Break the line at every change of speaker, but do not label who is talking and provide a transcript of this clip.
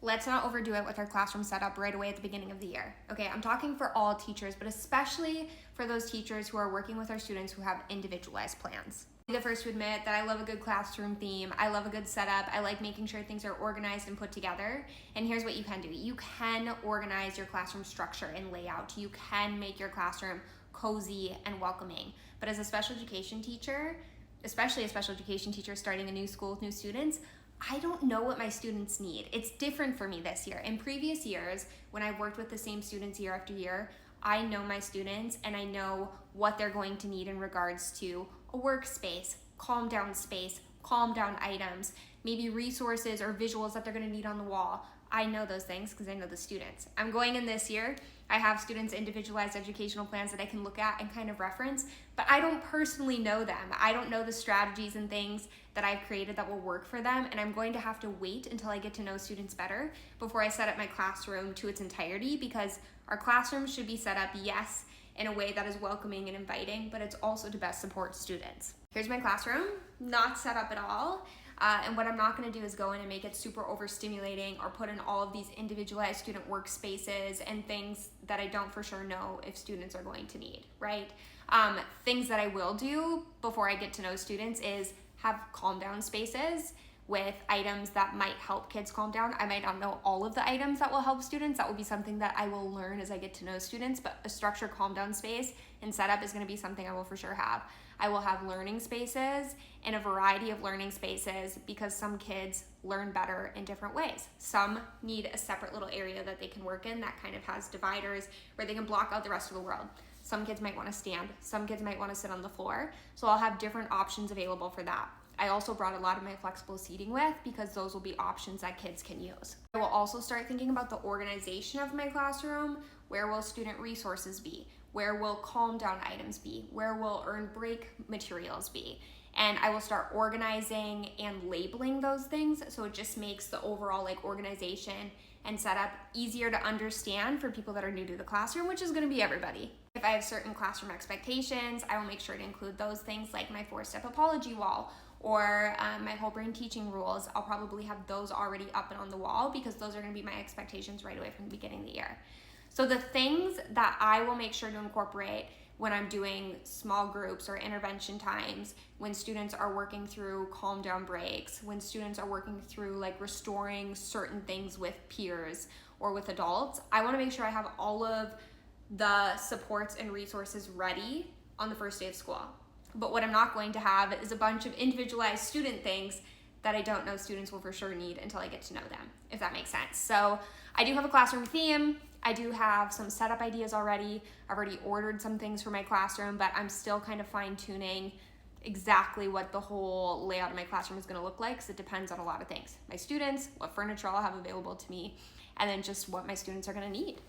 Let's not overdo it with our classroom setup right away at the beginning of the year. Okay, I'm talking for all teachers, but especially for those teachers who are working with our students who have individualized plans. I'll be the first to admit that I love a good classroom theme. I love a good setup. I like making sure things are organized and put together. And here's what you can do. You can organize your classroom structure and layout. You can make your classroom cozy and welcoming. But as a special education teacher, especially a special education teacher starting a new school with new students, I don't know what my students need. It's different for me this year. In previous years, when I've worked with the same students year after year, I know my students and I know what they're going to need in regards to a workspace, calm down space, calm down items, maybe resources or visuals that they're going to need on the wall. I know those things because I know the students. I'm going in this year, I have students' individualized educational plans that I can look at and kind of reference, but I don't personally know them. I don't know the strategies and things that I've created that will work for them, and I'm going to have to wait until I get to know students better before I set up my classroom to its entirety, because our classroom should be set up, yes, in a way that is welcoming and inviting, but it's also to best support students. Here's my classroom, not set up at all. And what I'm not going to do is go in and make it super overstimulating or put in all of these individualized student workspaces and things that I don't for sure know if students are going to need, right? Things that I will do before I get to know students is have calm down spaces with items that might help kids calm down. I might not know all of the items that will help students. That will be something that I will learn as I get to know students, but a structured calm down space and setup is going to be something I will for sure have. I will have learning spaces and a variety of learning spaces because some kids learn better in different ways. Some need a separate little area that they can work in that kind of has dividers where they can block out the rest of the world. Some kids might want to stand, some kids might want to sit on the floor. So I'll have different options available for that. I also brought a lot of my flexible seating with because those will be options that kids can use. I will also start thinking about the organization of my classroom. Where will student resources be? Where will calm down items be? Where will earn break materials be? And I will start organizing and labeling those things, so it just makes the overall organization and setup easier to understand for people that are new to the classroom, which is going to be everybody. If I have certain classroom expectations, I will make sure to include those things like my 4-step apology wall or my whole brain teaching rules. I'll probably have those already up and on the wall because those are going to be my expectations right away from the beginning of the year. So the things that I will make sure to incorporate when I'm doing small groups or intervention times, when students are working through calm down breaks, when students are working through restoring certain things with peers or with adults, I want to make sure I have all of the supports and resources ready on the first day of school. But what I'm not going to have is a bunch of individualized student things that I don't know students will for sure need until I get to know them, if that makes sense. So I do have a classroom theme. I do have some setup ideas already. I've already ordered some things for my classroom, but I'm still kind of fine-tuning exactly what the whole layout of my classroom is going to look like, because it depends on a lot of things. My students, what furniture I'll have available to me, and then just what my students are going to need.